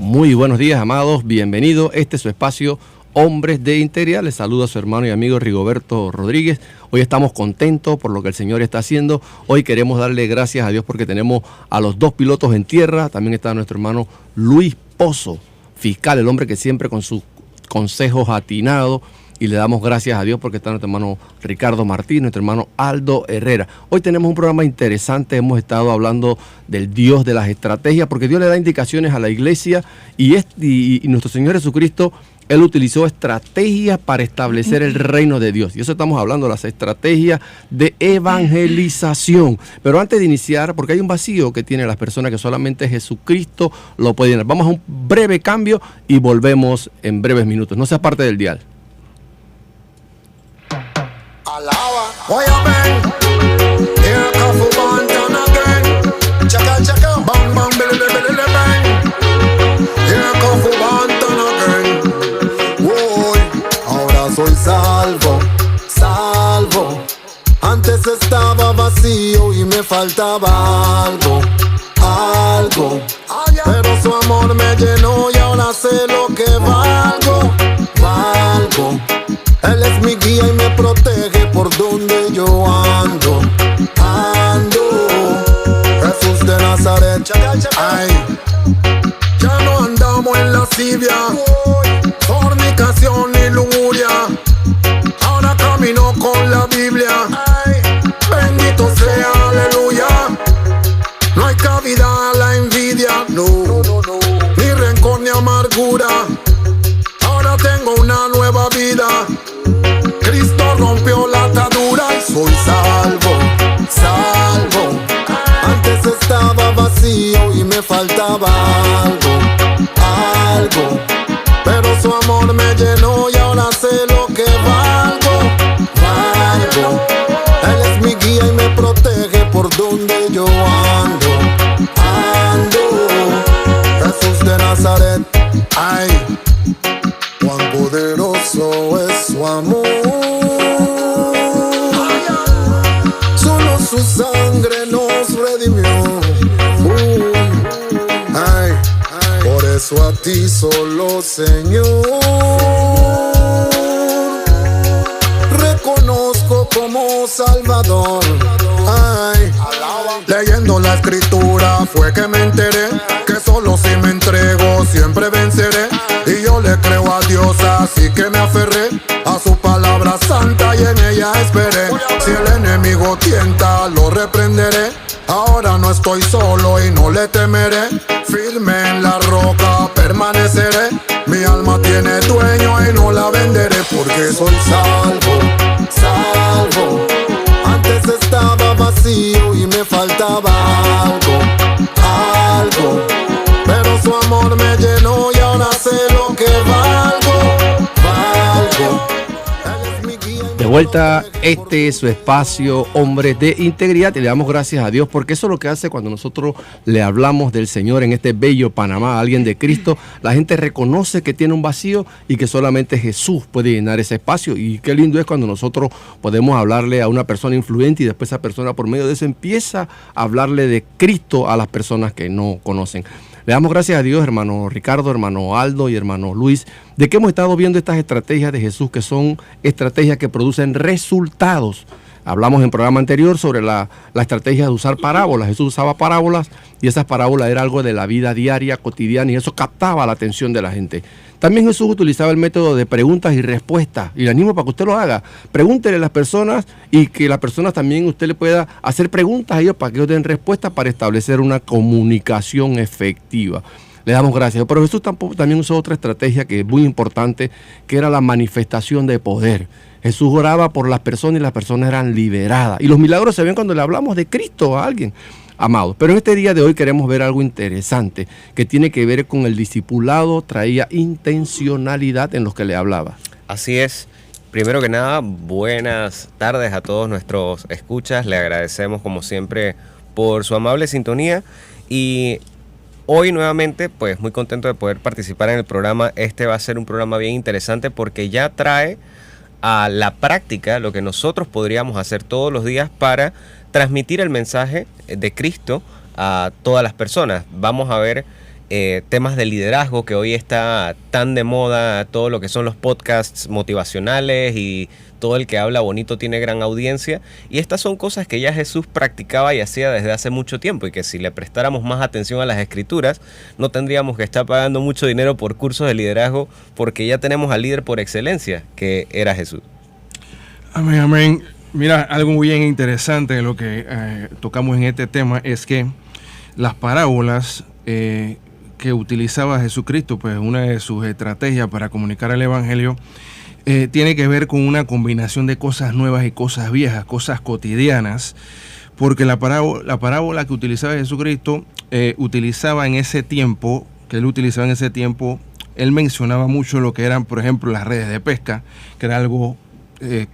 Muy buenos días, amados, bienvenidos. Este es su espacio Hombres de Integridad. Les saluda a su hermano y amigo Rigoberto Rodríguez. Hoy estamos contentos por lo que el Señor está haciendo. Hoy queremos darle gracias a Dios porque tenemos a los dos pilotos en tierra. También está nuestro hermano Luis Pozo, fiscal, el hombre que siempre con sus consejos atinados. Y le damos gracias a Dios porque está nuestro hermano Ricardo Martín, nuestro hermano Aldo Herrera. Hoy tenemos un programa interesante. Hemos estado hablando del Dios de las estrategias, porque Dios le da indicaciones a la iglesia y nuestro Señor Jesucristo, Él utilizó estrategias para establecer el reino de Dios. Y eso estamos hablando, las estrategias de evangelización. Pero antes de iniciar, porque hay un vacío que tienen las personas que solamente Jesucristo lo puede llenar. Vamos a un breve cambio y volvemos en breves minutos. No sea parte del dial. Alaba, why you bang? Here come for one turn again. Chaka, bang bang, billy bang. Here come for one turn again. Voy, ahora soy salvo. Antes estaba vacío y me faltaba algo. Pero su amor me llenó y ahora sé lo que valgo. Él es mi guía y me protege por donde yo ando. Jesús de Nazaret, ay. Ya no andamos en lascivia, fornicación ni lujuria. Ahora camino con la Biblia. Bendito sea, aleluya. No hay cabida a la envidia, no. Ni rencor ni amargura. Ahora tengo una nueva vida. Cristo rompió la atadura y soy salvo. Antes estaba vacío y me faltaba algo. Pero su amor me llenó y ahora sé lo que valgo. Él es mi guía y me protege por donde yo ando. Jesús de Nazaret, ay. Cuán poderoso es su amor. Solo su sangre nos redimió. Ay, por eso a ti solo, Señor, reconozco como Salvador. Ay, leyendo la escritura fue que me enteré que solo si me entrego siempre venceré. Y yo le creo a Dios, así que me aferré a su palabra santa y en ella esperé. Si el enemigo tienta, lo reprenderé. Ahora no estoy solo y no le temeré. Firme en la roca permaneceré. Mi alma tiene dueño y no la venderé, porque soy salvo. Antes estaba vacío y me faltaba algo. Pero su amor me llenó y ahora sé lo que valgo. De vuelta, este es su espacio Hombres de Integridad y le damos gracias a Dios porque eso es lo que hace cuando nosotros le hablamos del Señor en este bello Panamá, a alguien de Cristo. La gente reconoce que tiene un vacío y que solamente Jesús puede llenar ese espacio. Y qué lindo es cuando nosotros podemos hablarle a una persona influyente y después esa persona por medio de eso empieza a hablarle de Cristo a las personas que no conocen. Le damos gracias a Dios, hermano Ricardo, hermano Aldo y hermano Luis, de que hemos estado viendo estas estrategias de Jesús, que son estrategias que producen resultados. Hablamos en el programa anterior sobre la estrategia de usar parábolas. Jesús usaba parábolas y esas parábolas eran algo de la vida diaria, cotidiana, y eso captaba la atención de la gente. También Jesús utilizaba el método de preguntas y respuestas, y le animo para que usted lo haga. Pregúntele a las personas y que las personas también usted le pueda hacer preguntas a ellos para que ellos den respuestas para establecer una comunicación efectiva. Le damos gracias. Pero Jesús también usó otra estrategia que es muy importante, que era la manifestación de poder. Jesús oraba por las personas y las personas eran liberadas. Y los milagros se ven cuando le hablamos de Cristo a alguien, amado. Pero en este día de hoy queremos ver algo interesante que tiene que ver con el discipulado, traía intencionalidad en los que le hablaba. Así es. Primero que nada, buenas tardes a todos nuestros escuchas. Le agradecemos como siempre por su amable sintonía y hoy nuevamente pues muy contento de poder participar en el programa. Este va a ser un programa bien interesante porque ya trae a la práctica lo que nosotros podríamos hacer todos los días para transmitir el mensaje de Cristo a todas las personas. Vamos a ver temas de liderazgo, que hoy está tan de moda, todo lo que son los podcasts motivacionales y todo el que habla bonito tiene gran audiencia, y estas son cosas que ya Jesús practicaba y hacía desde hace mucho tiempo, y que si le prestáramos más atención a las escrituras, no tendríamos que estar pagando mucho dinero por cursos de liderazgo, porque ya tenemos al líder por excelencia, que era Jesús. Amén, amén. Mira, algo muy bien interesante de lo que tocamos en este tema es que las parábolas que utilizaba Jesucristo, pues una de sus estrategias para comunicar el evangelio, tiene que ver con una combinación de cosas nuevas y cosas viejas, cosas cotidianas, porque la parábola que utilizaba Jesucristo utilizaba en ese tiempo, él mencionaba mucho lo que eran, por ejemplo, las redes de pesca, que era algo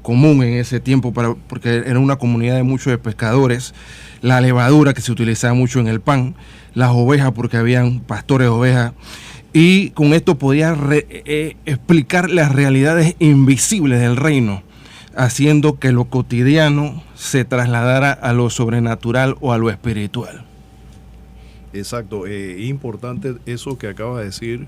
común en ese tiempo, porque era una comunidad de muchos pescadores, la levadura que se utilizaba mucho en el pan, las ovejas porque habían pastores de ovejas, y con esto podía explicar las realidades invisibles del reino, haciendo que lo cotidiano se trasladara a lo sobrenatural o a lo espiritual. Exacto, importante eso que acaba de decir,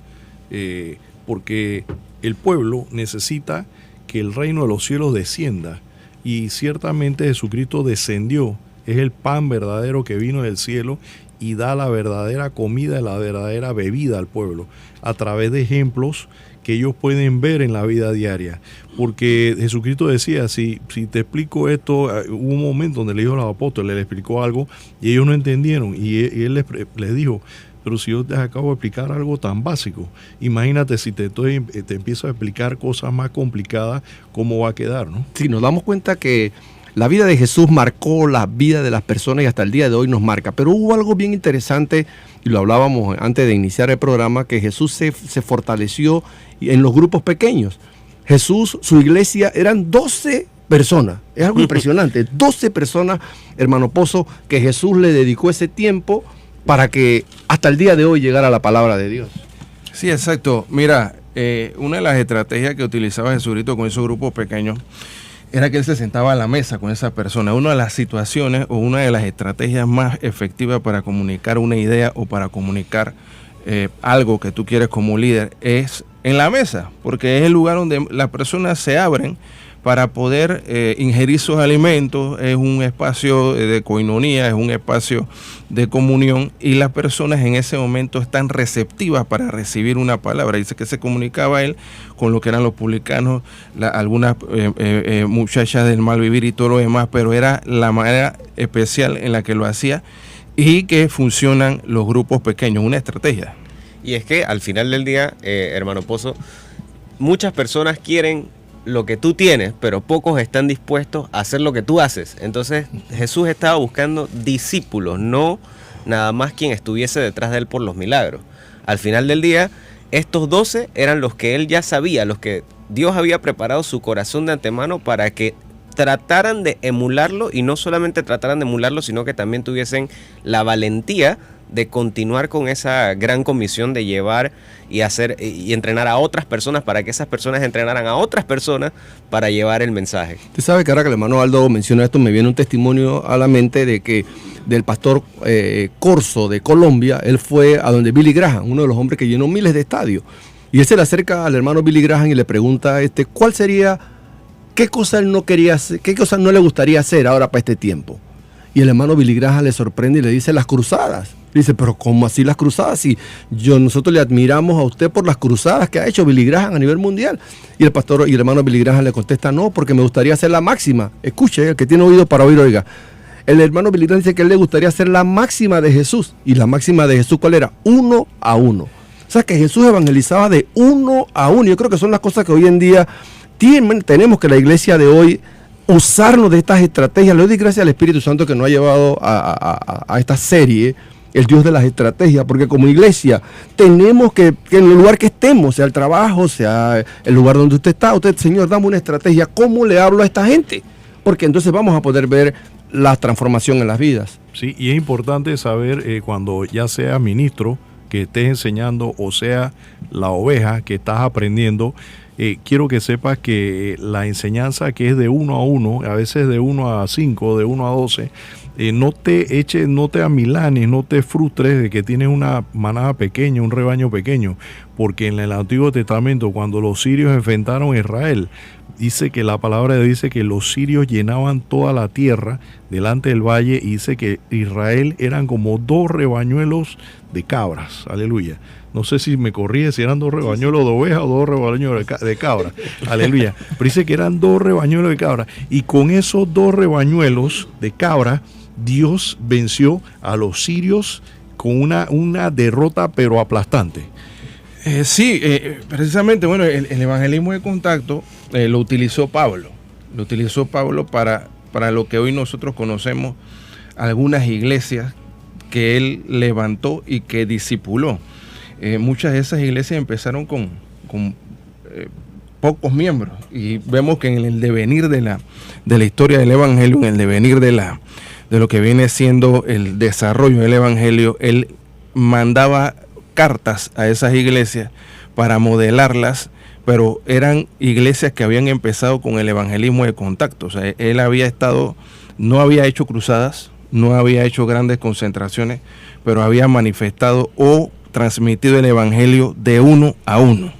porque el pueblo necesita que el reino de los cielos descienda, y ciertamente Jesucristo descendió, es el pan verdadero que vino del cielo y da la verdadera comida, la verdadera bebida al pueblo, a través de ejemplos que ellos pueden ver en la vida diaria. Porque Jesucristo decía, si te explico esto, hubo un momento donde le dijo a los apóstoles, le explicó algo y ellos no entendieron, y él les dijo, pero si yo te acabo de explicar algo tan básico, imagínate si te empiezo a explicar cosas más complicadas, ¿cómo va a quedar, no? Sí, nos damos cuenta que la vida de Jesús marcó la vida de las personas y hasta el día de hoy nos marca. Pero hubo algo bien interesante, y lo hablábamos antes de iniciar el programa, que Jesús se fortaleció en los grupos pequeños. Jesús, su iglesia, eran 12 personas. Es algo impresionante. 12 personas, hermano Pozo, que Jesús le dedicó ese tiempo para que hasta el día de hoy llegara la palabra de Dios. Sí, exacto. Mira, una de las estrategias que utilizaba Jesucristo con esos grupos pequeños era que él se sentaba a la mesa con esa persona. Una de las situaciones o una de las estrategias más efectivas para comunicar una idea o para comunicar algo que tú quieres como líder es en la mesa, porque es el lugar donde las personas se abren para poder ingerir sus alimentos. Es un espacio de coinonía, es un espacio de comunión, y las personas en ese momento están receptivas para recibir una palabra. Dice que se comunicaba él con lo que eran los publicanos, algunas muchachas del mal vivir y todo lo demás, pero era la manera especial en la que lo hacía, y que funcionan los grupos pequeños, una estrategia. Y es que al final del día, hermano Pozo, muchas personas quieren lo que tú tienes, pero pocos están dispuestos a hacer lo que tú haces. Entonces Jesús estaba buscando discípulos, no nada más quien estuviese detrás de él por los milagros. Al final del día, estos 12 eran los que él ya sabía, los que Dios había preparado su corazón de antemano para que trataran de emularlo, y no solamente trataran de emularlo, sino que también tuviesen la valentía de continuar con esa gran comisión de llevar y hacer y entrenar a otras personas para que esas personas entrenaran a otras personas para llevar el mensaje. Usted sabe que ahora que el hermano Aldo menciona esto, me viene un testimonio a la mente de que del pastor Corso de Colombia. Él fue a donde Billy Graham, uno de los hombres que llenó miles de estadios, y él se le acerca al hermano Billy Graham y le pregunta cuál sería, qué cosa él no quería hacer, qué cosa no le gustaría hacer ahora para este tiempo. Y el hermano Billy Graham le sorprende y le dice las cruzadas. Dice, pero ¿cómo así las cruzadas? Si nosotros le admiramos a usted por las cruzadas que ha hecho Billy Graham a nivel mundial. Y el pastor y el hermano Billy Graham le contesta, no, porque me gustaría hacer la máxima. Escuche, el que tiene oído para oír, oiga. El hermano Billy Graham dice que él le gustaría hacer la máxima de Jesús. ¿Y la máxima de Jesús cuál era? 1 a 1. O sea, que Jesús evangelizaba de 1 a 1. Yo creo que son las cosas que hoy en día tenemos que la iglesia de hoy usarnos de estas estrategias. Le doy gracias al Espíritu Santo que nos ha llevado a esta serie, el Dios de las estrategias, porque como iglesia tenemos que en el lugar que estemos, sea el trabajo, sea el lugar donde usted está, Señor, dame una estrategia, ¿cómo le hablo a esta gente? Porque entonces vamos a poder ver la transformación en las vidas. Sí, y es importante saber cuando ya sea ministro que estés enseñando, o sea la oveja que estás aprendiendo, quiero que sepas que la enseñanza que es de 1 a 1, a veces de 1 a 5, de 1 a 12, no te amilanes, no te frustres de que tienes una manada pequeña, un rebaño pequeño, porque en el Antiguo Testamento, cuando los sirios enfrentaron a Israel, dice que la palabra dice que los sirios llenaban toda la tierra delante del valle, y dice que Israel eran como 2 rebañuelos de cabras, aleluya. No sé si me corrige si eran 2 rebañuelos de ovejas o 2 rebañuelos de cabra, aleluya. Pero dice que eran 2 rebañuelos de cabra, y con esos 2 rebañuelos de cabra, Dios venció a los sirios con una derrota pero aplastante. Precisamente, bueno, el evangelismo de contacto lo utilizó Pablo. Lo utilizó Pablo para lo que hoy nosotros conocemos, algunas iglesias que él levantó y que discipuló. Muchas de esas iglesias empezaron con pocos miembros, y vemos que en el devenir de la historia del evangelio, en el devenir de lo que viene siendo el desarrollo del evangelio, él mandaba cartas a esas iglesias para modelarlas, pero eran iglesias que habían empezado con el evangelismo de contacto. O sea, él no había hecho cruzadas, no había hecho grandes concentraciones, pero había manifestado o transmitido el evangelio de uno a uno.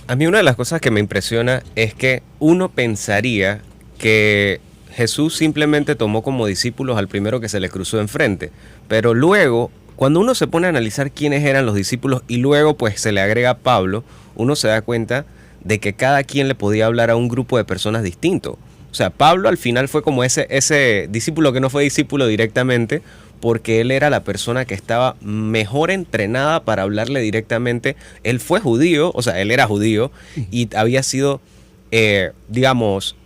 A mí una de las cosas que me impresiona es que uno pensaría que Jesús simplemente tomó como discípulos al primero que se le cruzó enfrente, pero luego, cuando uno se pone a analizar quiénes eran los discípulos y luego pues se le agrega Pablo, uno se da cuenta de que cada quien le podía hablar a un grupo de personas distinto. O sea, Pablo al final fue como ese discípulo que no fue discípulo directamente, porque él era la persona que estaba mejor entrenada para hablarle directamente. Él fue judío, o sea, él era judío y había sido, digamos,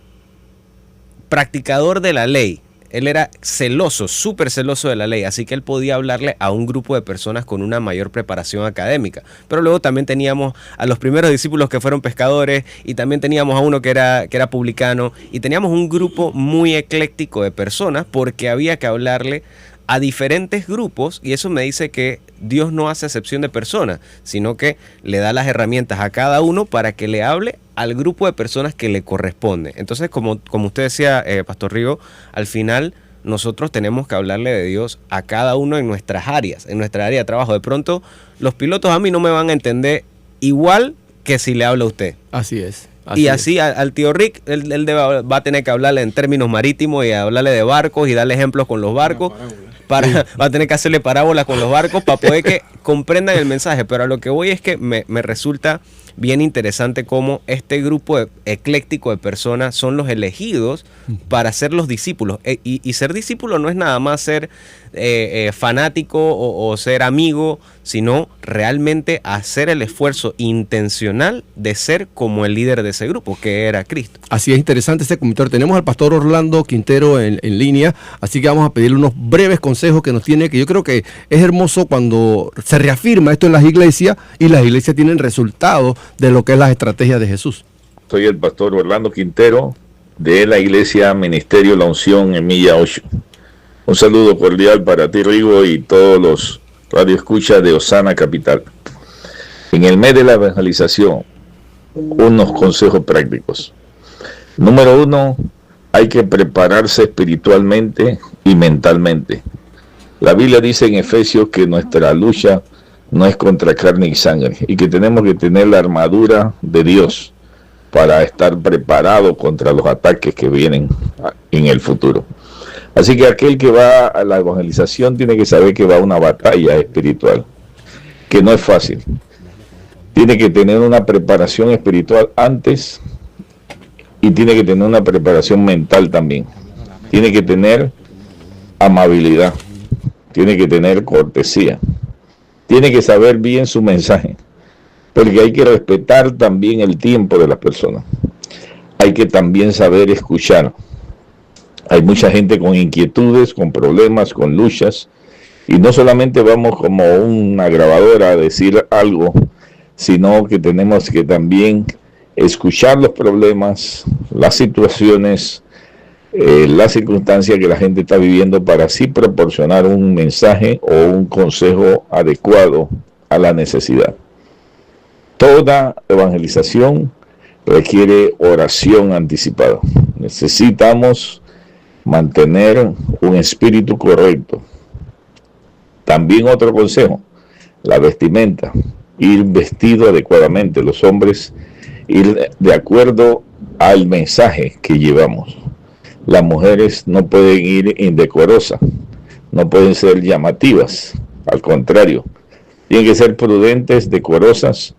practicador de la ley. Él era celoso, súper celoso de la ley, así que él podía hablarle a un grupo de personas con una mayor preparación académica. Pero luego también teníamos a los primeros discípulos que fueron pescadores, y también teníamos a uno que era publicano, y teníamos un grupo muy ecléctico de personas porque había que hablarle a diferentes grupos, y eso me dice que Dios no hace excepción de personas, sino que le da las herramientas a cada uno para que le hable al grupo de personas que le corresponde. Entonces, como usted decía, Pastor Rigo, al final nosotros tenemos que hablarle de Dios a cada uno en nuestras áreas, en nuestra área de trabajo. De pronto, los pilotos a mí no me van a entender igual que si le habla a usted. Así es. Y así al tío Rick, él va a tener que hablarle en términos marítimos y hablarle de barcos y darle ejemplos con los barcos. Va a tener que hacerle parábolas con los barcos para poder que comprendan el mensaje. Pero a lo que voy es que me resulta bien interesante cómo este grupo ecléctico de personas son los elegidos para ser los discípulos. Y ser discípulo no es nada más ser fanático o ser amigo, sino realmente hacer el esfuerzo intencional de ser como el líder de ese grupo, que era Cristo. Así es, interesante este comentario. Tenemos al pastor Orlando Quintero en línea, así que vamos a pedirle unos breves consejos que nos tiene, que yo creo que es hermoso cuando se reafirma esto en las iglesias y las iglesias tienen resultados de lo que es las estrategias de Jesús. Soy el pastor Orlando Quintero de la iglesia Ministerio La Unción en Milla 8. Un saludo cordial para ti, Rigo, y todos los radioescuchas de Osana Capital. En el mes de la evangelización, unos consejos prácticos. Número 1, hay que prepararse espiritualmente y mentalmente. La Biblia dice en Efesios que nuestra lucha no es contra carne y sangre, y que tenemos que tener la armadura de Dios para estar preparado contra los ataques que vienen en el futuro. Así que aquel que va a la evangelización tiene que saber que va a una batalla espiritual, que no es fácil. Tiene que tener una preparación espiritual antes y tiene que tener una preparación mental también. Tiene que tener amabilidad, tiene que tener cortesía, tiene que saber bien su mensaje, porque hay que respetar también el tiempo de las personas. Hay que también saber escuchar. Hay mucha gente con inquietudes, con problemas, con luchas, y no solamente vamos como una grabadora a decir algo, sino que tenemos que también escuchar los problemas, las situaciones, las circunstancias que la gente está viviendo, para así proporcionar un mensaje o un consejo adecuado a la necesidad. Toda evangelización requiere oración anticipada. Necesitamos mantener un espíritu correcto. También otro consejo, la vestimenta, ir vestido adecuadamente, los hombres ir de acuerdo al mensaje que llevamos. Las mujeres no pueden ir indecorosas, no pueden ser llamativas, al contrario, tienen que ser prudentes, decorosas,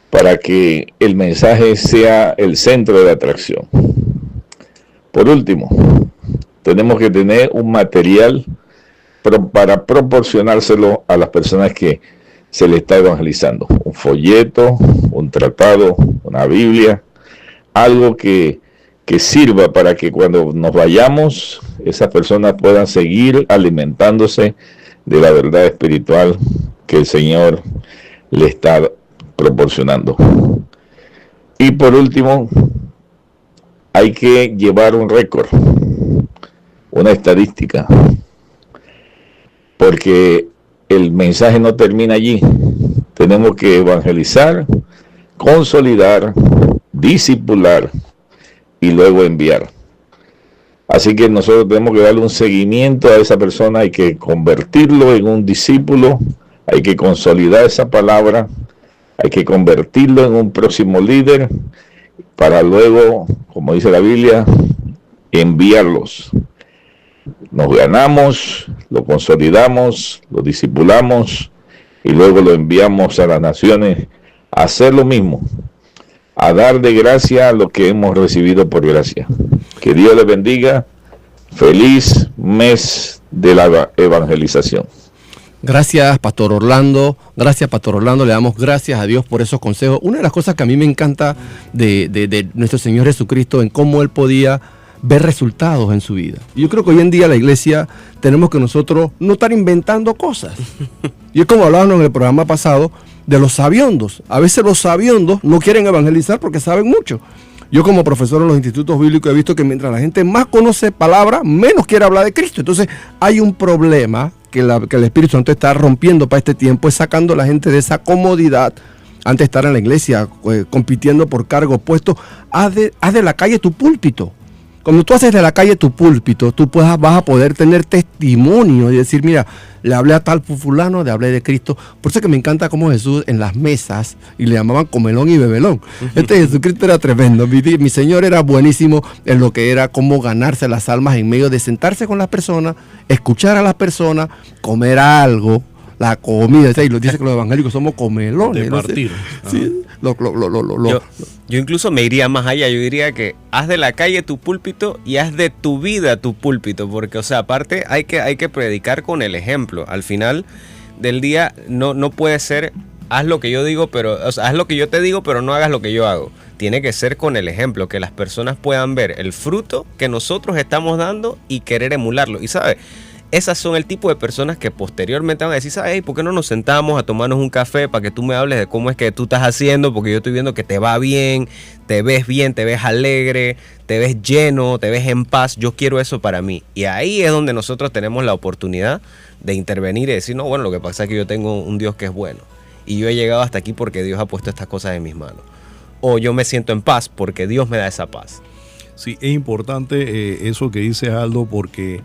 para que el mensaje sea el centro de atracción. Por último, tenemos que tener un material para proporcionárselo a las personas que se le está evangelizando. Un folleto, un tratado, una Biblia, algo que sirva para que cuando nos vayamos, esas personas puedan seguir alimentándose de la verdad espiritual que el Señor le está proporcionando. Y por último, hay que llevar un récord, una estadística, porque el mensaje no termina allí. Tenemos que evangelizar, consolidar, discipular y luego enviar. Así que nosotros tenemos que darle un seguimiento a esa persona, hay que convertirlo en un discípulo, hay que consolidar esa palabra, hay que convertirlo en un próximo líder para luego, como dice la Biblia, enviarlos. Nos ganamos, lo consolidamos, lo discipulamos y luego lo enviamos a las naciones a hacer lo mismo, a dar de gracia lo que hemos recibido por gracia. Que Dios les bendiga. Feliz mes de la evangelización. Gracias, Pastor Orlando. Gracias, Pastor Orlando. Le damos gracias a Dios por esos consejos. Una de las cosas que a mí me encanta de nuestro Señor Jesucristo, en cómo Él podía ver resultados en su vida. Yo creo que hoy en día la iglesia tenemos que nosotros no estar inventando cosas. Y es como hablábamos en el programa pasado de los sabiondos. A veces los sabiondos no quieren evangelizar porque saben mucho. Yo como profesor en los institutos bíblicos he visto que mientras la gente más conoce palabra, menos quiere hablar de Cristo. Entonces hay un problema que el Espíritu Santo está rompiendo para este tiempo, es sacando a la gente de esa comodidad. Antes de estar en la iglesia compitiendo por cargos puestos, haz de la calle tu púlpito. Cuando tú haces de la calle tu púlpito, tú vas a poder tener testimonio y decir, mira, le hablé a tal fulano, le hablé de Cristo. Por eso que me encanta cómo Jesús en las mesas, y le llamaban comelón y bebelón. Este Jesucristo era tremendo. Mi Señor era buenísimo en lo que era cómo ganarse las almas en medio de sentarse con las personas, escuchar a las personas, comer algo, la comida, y lo dice que los evangélicos somos comelones. De partir. ¿No? Sí, yo incluso me iría más allá, yo diría que haz de la calle tu púlpito y haz de tu vida tu púlpito, porque, o sea, aparte hay que predicar con el ejemplo. Al final del día no puede ser haz lo que yo digo, pero, o sea, haz lo que yo te digo, pero no hagas lo que yo hago. Tiene que ser con el ejemplo, que las personas puedan ver el fruto que nosotros estamos dando y querer emularlo. Y ¿sabes? Esas son el tipo de personas que posteriormente van a decir, ¿sabes? ¿Por qué no nos sentamos a tomarnos un café para que tú me hables de cómo es que tú estás haciendo? Porque yo estoy viendo que te va bien, te ves alegre, te ves lleno, te ves en paz. Yo quiero eso para mí. Y ahí es donde nosotros tenemos la oportunidad de intervenir y decir, no, bueno, lo que pasa es que yo tengo un Dios que es bueno. Y yo he llegado hasta aquí porque Dios ha puesto estas cosas en mis manos. O yo me siento en paz porque Dios me da esa paz. Sí, es importante eso que dice Aldo, porque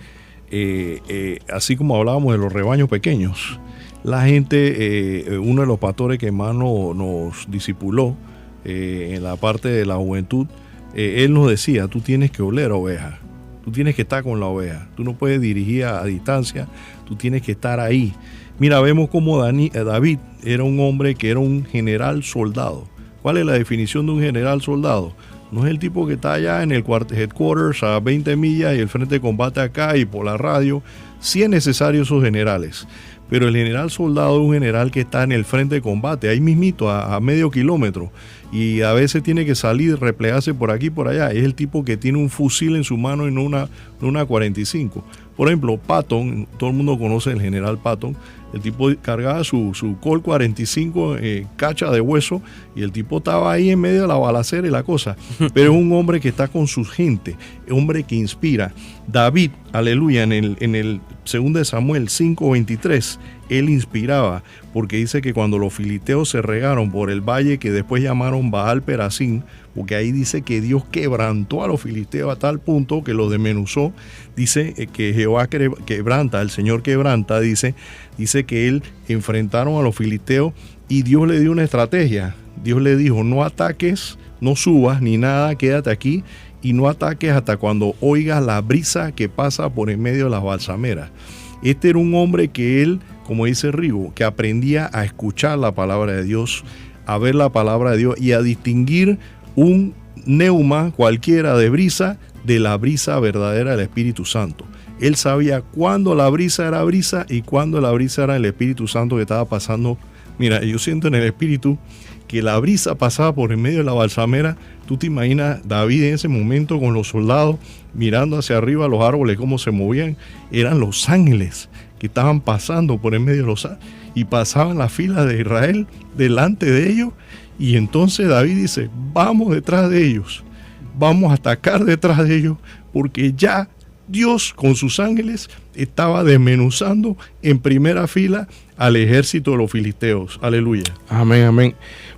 así como hablábamos de los rebaños pequeños, la gente, uno de los pastores que más nos discipuló en la parte de la juventud, él nos decía, tú tienes que oler a oveja, tú tienes que estar con la oveja, tú no puedes dirigir a distancia, tú tienes que estar ahí. Mira, vemos como David era un hombre que era un general soldado. ¿Cuál es la definición de un general soldado? No es el tipo que está allá en el headquarters a 20 millas y el frente de combate acá y por la radio. Sí es necesario esos generales, pero el general soldado es un general que está en el frente de combate, ahí mismito, a medio kilómetro, y a veces tiene que salir, replegarse por aquí y por allá. Es el tipo que tiene un fusil en su mano y no una 45. Por ejemplo, Patton, todo el mundo conoce el general Patton. El tipo cargaba su Colt 45 cacha de hueso, y el tipo estaba ahí en medio de la balacera y la cosa. Pero es un hombre que está con su gente, un hombre que inspira. David, aleluya, en el 2 de Samuel 5:23, él inspiraba, porque dice que cuando los filisteos se regaron por el valle que después llamaron Baal Perasín, porque ahí dice que Dios quebrantó a los filisteos a tal punto que los desmenuzó, dice que Jehová quebranta, el Señor quebranta, dice que él enfrentaron a los filisteos y Dios le dio una estrategia. Dios le dijo, no ataques, no subas ni nada, quédate aquí y no ataques hasta cuando oigas la brisa que pasa por en medio de las balsameras. Este era un hombre que él, como dice Rigo, que aprendía a escuchar la palabra de Dios, a ver la palabra de Dios y a distinguir un neuma cualquiera de brisa de la brisa verdadera del Espíritu Santo. Él sabía cuándo la brisa era brisa y cuándo la brisa era el Espíritu Santo que estaba pasando. Mira, yo siento en el Espíritu que la brisa pasaba por en medio de la balsamera. Tú te imaginas David en ese momento con los soldados mirando hacia arriba los árboles, cómo se movían. Eran los ángeles que estaban pasando por en medio de los árboles y pasaban la fila de Israel delante de ellos. Y entonces David dice, vamos detrás de ellos, vamos a atacar detrás de ellos, porque ya Dios con sus ángeles estaba desmenuzando en primera fila al ejército de los filisteos. Aleluya. Amén, amén.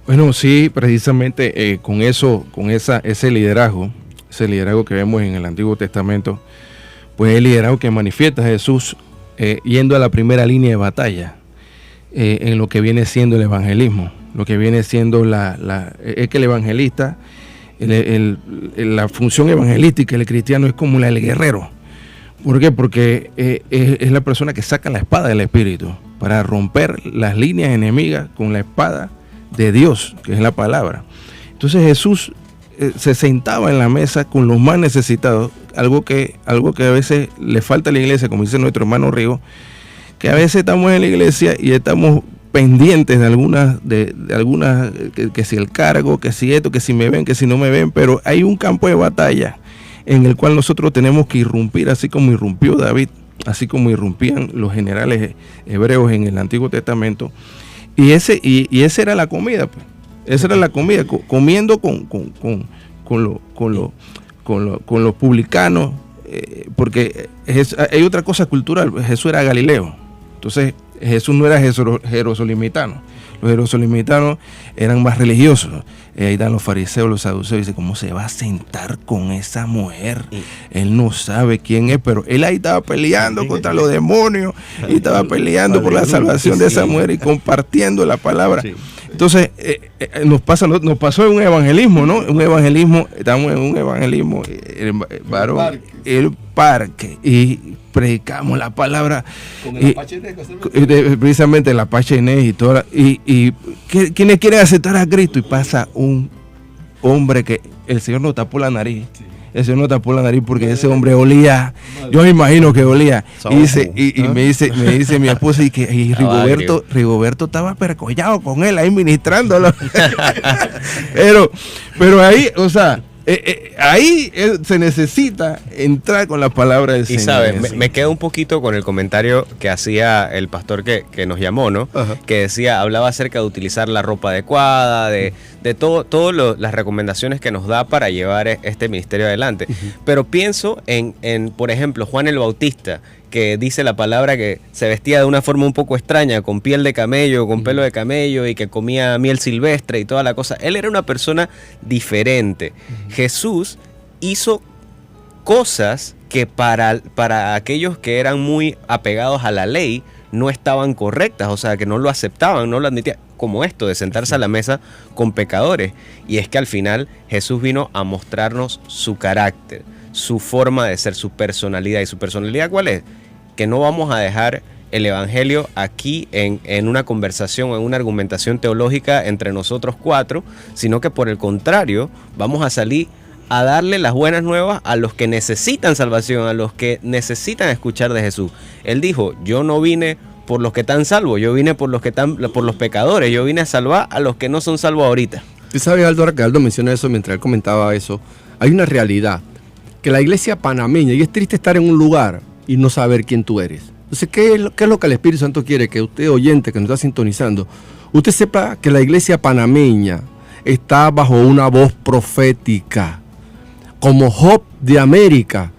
Bueno, sí, precisamente con ese liderazgo que vemos en el Antiguo Testamento, pues el liderazgo que manifiesta Jesús yendo a la primera línea de batalla en lo que viene siendo el evangelismo, lo que viene siendo es que el evangelista, la función evangelística del cristiano es como la del guerrero. ¿Por qué? Porque es la persona que saca la espada del Espíritu para romper las líneas enemigas con la espada de Dios, que es la palabra. Entonces Jesús se sentaba en la mesa con los más necesitados, algo que a veces le falta a la iglesia, como dice nuestro hermano Rigo, que a veces estamos en la iglesia y estamos pendientes de algunas, que si el cargo, que si esto, que si me ven, que si no me ven, pero hay un campo de batalla en el cual nosotros tenemos que irrumpir, así como irrumpió David, así como irrumpían los generales hebreos en el Antiguo Testamento. Y esa era la comida, pues. Esa era la comida, comiendo con los publicanos, porque hay otra cosa cultural. Jesús era galileo, entonces Jesús no era jerosolimitano. Los jerosolimitanos eran más religiosos. Ahí están los fariseos, los saduceos. Dice, ¿cómo se va a sentar con esa mujer? Él no sabe quién es, pero él ahí estaba peleando contra los demonios y estaba peleando por la salvación de esa mujer y compartiendo la palabra. Entonces, nos pasó en un evangelismo, ¿no? Estamos en un evangelismo, el parque, y predicamos la palabra. Con el Apache Inés, precisamente el Apache Inés y toda. Y quienes quieren aceptar a Cristo, y pasa un hombre que el Señor nos tapó la nariz. El Señor no tapó la nariz porque ese hombre olía, yo me imagino que olía. Y me dice mi esposa y Rigoberto estaba percollado con él ahí ministrándolo. pero ahí, o sea, ahí se necesita entrar con la palabra del Señor. Y sabes, me quedo un poquito con el comentario que hacía el pastor que nos llamó, ¿no? Ajá. Que hablaba acerca de utilizar la ropa adecuada, de todo las recomendaciones que nos da para llevar este ministerio adelante. Pero pienso en, por ejemplo, Juan el Bautista, que dice la palabra que se vestía de una forma un poco extraña, con piel de camello, con pelo de camello, y que comía miel silvestre y toda la cosa. Él era una persona diferente. Jesús hizo cosas que para aquellos que eran muy apegados a la ley no estaban correctas, o sea, que no lo aceptaban, no lo admitían, como esto de sentarse a la mesa con pecadores. Y es que al final Jesús vino a mostrarnos su carácter, su forma de ser, su personalidad. ¿Y su personalidad cuál es? Que no vamos a dejar el evangelio aquí en una conversación, en una argumentación teológica entre nosotros cuatro, sino que por el contrario, vamos a salir a darle las buenas nuevas a los que necesitan salvación, a los que necesitan escuchar de Jesús. Él dijo, yo no vine por los que están salvos, yo vine por los pecadores, yo vine a salvar a los que no son salvos ahorita. Tú sabes, Aldo, ahora que Aldo menciona eso, mientras él comentaba eso, hay una realidad, que la iglesia panameña, y es triste estar en un lugar y no saber quién tú eres. Entonces, ¿qué es lo que el Espíritu Santo quiere? Que usted, oyente, que nos está sintonizando, usted sepa que la iglesia panameña está bajo una voz profética, como Job de América.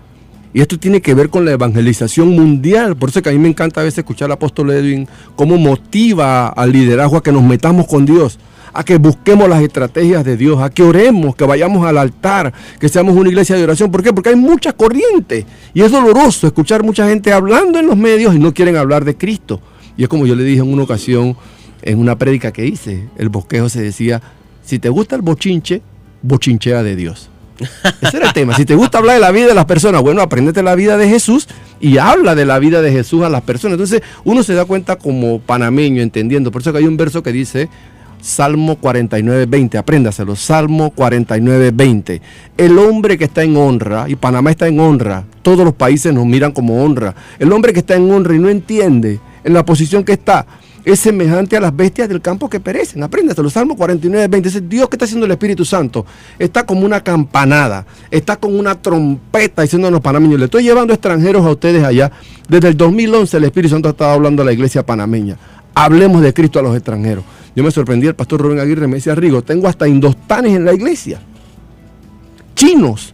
Y esto tiene que ver con la evangelización mundial. Por eso es que a mí me encanta a veces escuchar al apóstol Edwin cómo motiva al liderazgo a que nos metamos con Dios, a que busquemos las estrategias de Dios, a que oremos, que vayamos al altar, que seamos una iglesia de oración. ¿Por qué? Porque hay muchas corrientes y es doloroso escuchar mucha gente hablando en los medios y no quieren hablar de Cristo. Y es como yo le dije en una ocasión, en una prédica que hice, el bosquejo se decía, si te gusta el bochinche, bochinchea de Dios. Ese era el tema. Si te gusta hablar de la vida de las personas, bueno, apréndete la vida de Jesús y habla de la vida de Jesús a las personas. Entonces uno se da cuenta como panameño, entendiendo. Por eso que hay un verso que dice, Salmo 49:20, apréndaselo, Salmo 49:20. El hombre que está en honra, y Panamá está en honra, todos los países nos miran como honra. El hombre que está en honra y no entiende en la posición que está, es semejante a las bestias del campo que perecen. Apréndaselo, Salmo 49:20. Ese Dios que está haciendo el Espíritu Santo está como una campanada, está con una trompeta diciendo a los panameños, le estoy llevando extranjeros a ustedes allá. Desde el 2011 el Espíritu Santo ha estado hablando a la iglesia panameña. Hablemos de Cristo a los extranjeros. Yo me sorprendí, el pastor Rubén Aguirre me decía, Rigo, tengo hasta indostanes en la iglesia, chinos.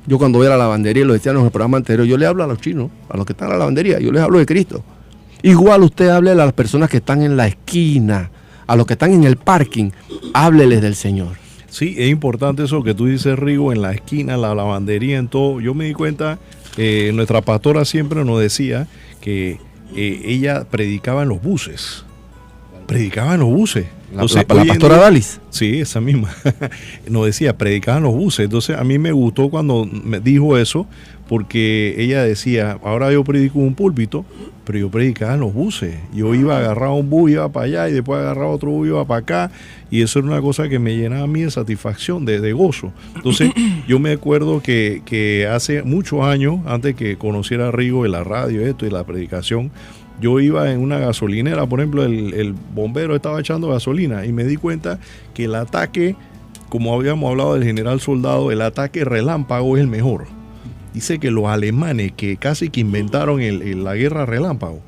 Yo cuando voy a la lavandería, lo decían en el programa anterior, yo le hablo a los chinos, a los que están en la lavandería, yo les hablo de Cristo. Igual usted hable a las personas que están en la esquina, a los que están en el parking, hábleles del Señor. Sí, es importante eso que tú dices, Rigo, en la esquina, la lavandería, en todo. Yo me di cuenta, nuestra pastora siempre nos decía que ella predicaba en los buses. Predicaba en los buses. Entonces, la pastora Dalis. Sí, esa misma. Nos decía, predicaba en los buses. Entonces a mí me gustó cuando me dijo eso, porque ella decía, ahora yo predico en un púlpito, pero yo predicaba en los buses. Yo iba a agarrar un bus, iba para allá, y después agarraba otro bus, iba para acá, y eso era una cosa que me llenaba a mí de satisfacción, de gozo. Entonces yo me acuerdo que hace muchos años, antes que conociera a Rigo de la radio esto y la predicación, yo iba en una gasolinera, por ejemplo, el bombero estaba echando gasolina y me di cuenta que el ataque, como habíamos hablado del general soldado, el ataque relámpago es el mejor. Dice que los alemanes que casi que inventaron la guerra relámpago,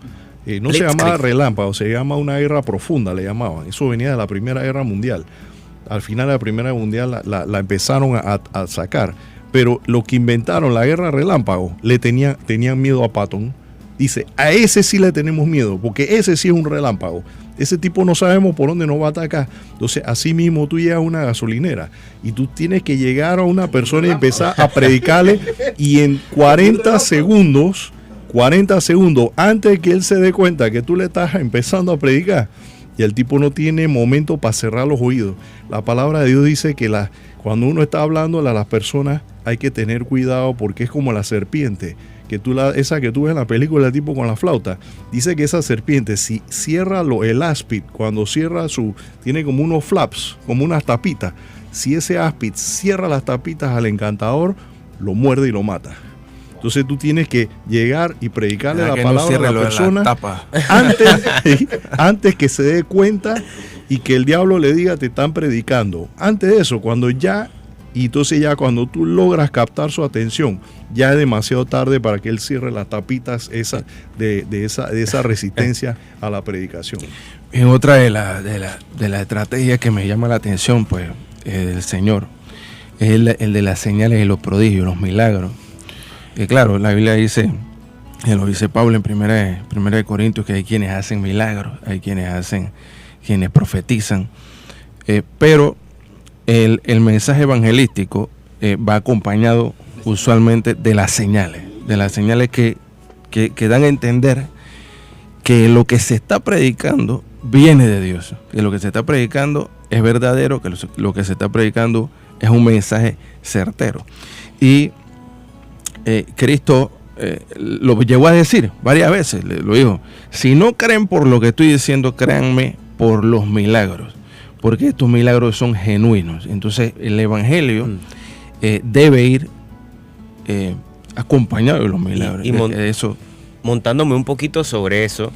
no se llamaba relámpago, se llama una guerra profunda, le llamaban. Eso venía de la Primera Guerra Mundial. Al final de la Primera Guerra Mundial la empezaron a sacar. Pero los que inventaron la guerra relámpago tenían miedo a Patton. Dice, a ese sí le tenemos miedo, porque ese sí es un relámpago. Ese tipo no sabemos por dónde nos va a atacar. Entonces, así mismo tú llegas a una gasolinera y tú tienes que llegar a una persona y empezar a predicarle, y en 40 segundos, antes de que él se dé cuenta que tú le estás empezando a predicar, y el tipo no tiene momento para cerrar los oídos. La palabra de Dios dice que cuando uno está hablando a las personas hay que tener cuidado, porque es como la serpiente. Esa que tú ves en la película, el tipo con la flauta, dice que esa serpiente, si cierra el áspid, cuando cierra tiene como unos flaps, como unas tapitas, si ese áspid cierra las tapitas al encantador, lo muerde y lo mata. Entonces tú tienes que llegar y predicarle la palabra a la persona antes que se dé cuenta y que el diablo le diga te están predicando. Antes de eso, y entonces ya cuando tú logras captar su atención, ya es demasiado tarde para que él cierre las tapitas de esa resistencia a la predicación. En otra de las estrategias que me llama la atención, pues, del Señor, es el de las señales y los prodigios, los milagros. Y claro, la Biblia dice, lo dice Pablo en 1 Corintios, que hay quienes hacen milagros, hay quienes profetizan, pero el mensaje evangelístico va acompañado usualmente de las señales que dan a entender que lo que se está predicando viene de Dios, que lo que se está predicando es verdadero, que lo que se está predicando es un mensaje certero. Y Cristo lo llegó a decir varias veces, lo dijo, si no creen por lo que estoy diciendo, créanme por los milagros, porque estos milagros son genuinos. Entonces el evangelio debe ir acompañado de los milagros. Montándome un poquito sobre eso,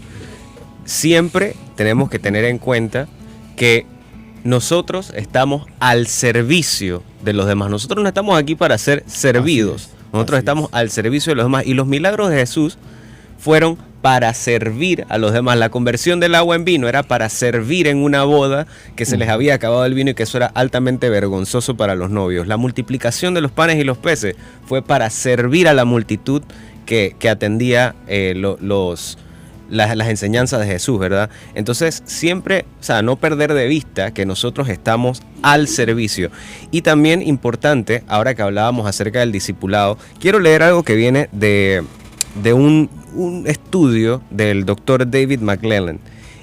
siempre tenemos que tener en cuenta que nosotros estamos al servicio de los demás. Nosotros no estamos aquí para ser servidos. Nosotros estamos al servicio de los demás. Y los milagros de Jesús fueron para servir a los demás. La conversión del agua en vino era para servir en una boda que se les había acabado el vino y que eso era altamente vergonzoso para los novios. La multiplicación de los panes y los peces fue para servir a la multitud que atendía las enseñanzas de Jesús, ¿verdad? Entonces siempre, o sea, no perder de vista que nosotros estamos al servicio. Y también importante, ahora que hablábamos acerca del discipulado, quiero leer algo que viene de un estudio del doctor David McClelland.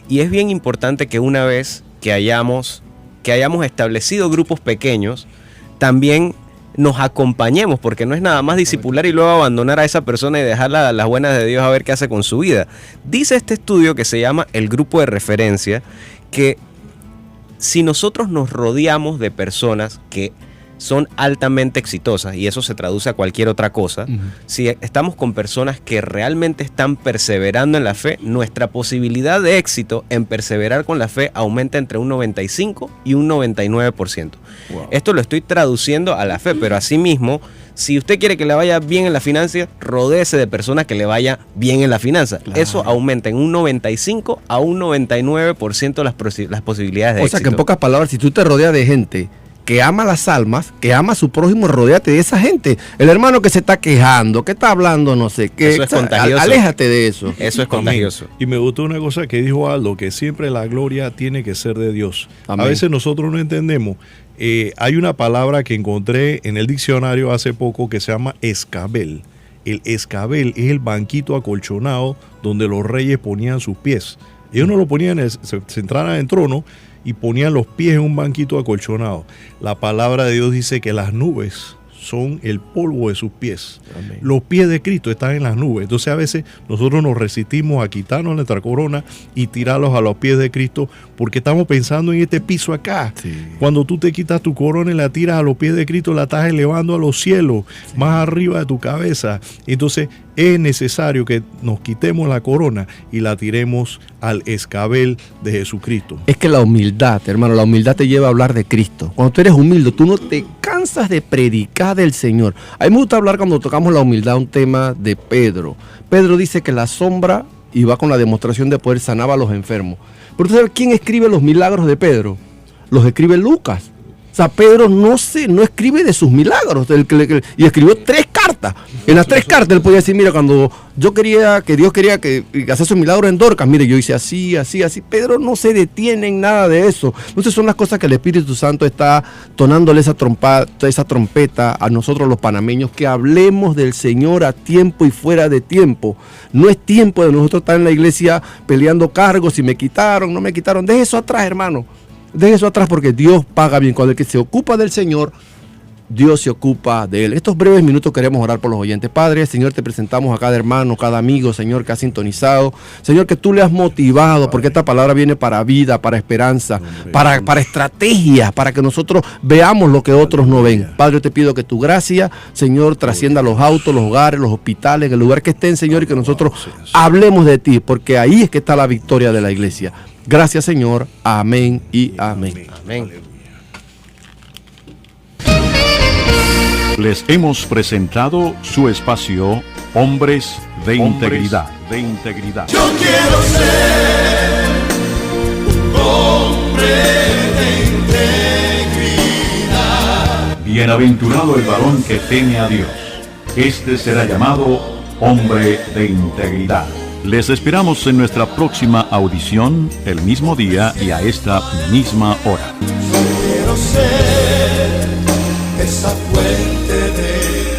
Y es bien importante que una vez que hayamos establecido grupos pequeños, también nos acompañemos, porque no es nada más discipular y luego abandonar a esa persona y dejarla a las buenas de Dios a ver qué hace con su vida. Dice este estudio, que se llama el grupo de referencia, que si nosotros nos rodeamos de personas que son altamente exitosas, y eso se traduce a cualquier otra cosa, si estamos con personas que realmente están perseverando en la fe, nuestra posibilidad de éxito en perseverar con la fe aumenta entre un 95 y un 99%. Wow. Esto lo estoy traduciendo a la fe, pero asimismo, si usted quiere que le vaya bien en la finanza, rodéese de personas que le vaya bien en la finanza. Claro. Eso aumenta en un 95 a un 99% las posibilidades de éxito. O sea que en pocas palabras, si tú te rodeas de gente que ama las almas, que ama a su prójimo, rodéate de esa gente. El hermano que se está quejando, que está hablando no sé qué, eso es contagioso. Aléjate de eso. Eso es contagioso. Y me gustó una cosa que dijo Aldo, que siempre la gloria tiene que ser de Dios. Amén. A veces nosotros no entendemos. Hay una palabra que encontré en el diccionario hace poco que se llama escabel. El escabel es el banquito acolchonado donde los reyes ponían sus pies. Ellos no lo ponían, se entraran en el trono y ponían los pies en un banquito acolchonado. La palabra de Dios dice que las nubes son el polvo de sus pies. Amén. Los pies de Cristo están en las nubes. Entonces a veces nosotros nos resistimos a quitarnos nuestra corona y tirarlos a los pies de Cristo porque estamos pensando en este piso acá. Sí. Cuando tú te quitas tu corona y la tiras a los pies de Cristo, la estás elevando a los cielos, sí, más arriba de tu cabeza. Entonces es necesario que nos quitemos la corona y la tiremos al escabel de Jesucristo. Es que la humildad, hermano, la humildad te lleva a hablar de Cristo. Cuando tú eres humilde, tú no te cansas de predicar del Señor. A mí me gusta hablar cuando tocamos la humildad, un tema de Pedro. Pedro dice que la sombra, y va con la demostración de poder, sanaba a los enfermos. Pero ¿tú sabes quién escribe los milagros de Pedro? Los escribe Lucas. O sea, Pedro no escribe de sus milagros, y escribió 3 cartas. En las 3 cartas él podía decir, mira, cuando Dios quería que hiciese un milagro en Dorcas, mire, yo hice así, así, así. Pedro no se detiene en nada de eso. Entonces son las cosas que el Espíritu Santo está tonándole esa trompeta a nosotros los panameños, que hablemos del Señor a tiempo y fuera de tiempo. No es tiempo de nosotros estar en la iglesia peleando cargos, si me quitaron, no me quitaron. Deje eso atrás, hermano. Deje eso atrás, porque Dios paga bien. Cuando el que se ocupa del Señor, Dios se ocupa de él. Estos breves minutos queremos orar por los oyentes. Padre, Señor, te presentamos a cada hermano, cada amigo, Señor, que ha sintonizado. Señor, que tú le has motivado, porque esta palabra viene para vida, para esperanza, para estrategias, para que nosotros veamos lo que otros no ven. Padre, yo te pido que tu gracia, Señor, trascienda los autos, los hogares, los hospitales, el lugar que estén, Señor, y que nosotros hablemos de ti, porque ahí es que está la victoria de la iglesia. Gracias, Señor. Amén y amén. Amén. Les hemos presentado su espacio Hombres de Integridad. Yo quiero ser un hombre de integridad. Bienaventurado el varón que teme a Dios. Este será llamado hombre de integridad. Les esperamos en nuestra próxima audición, el mismo día y a esta misma hora. Yo quiero ser esa fuente de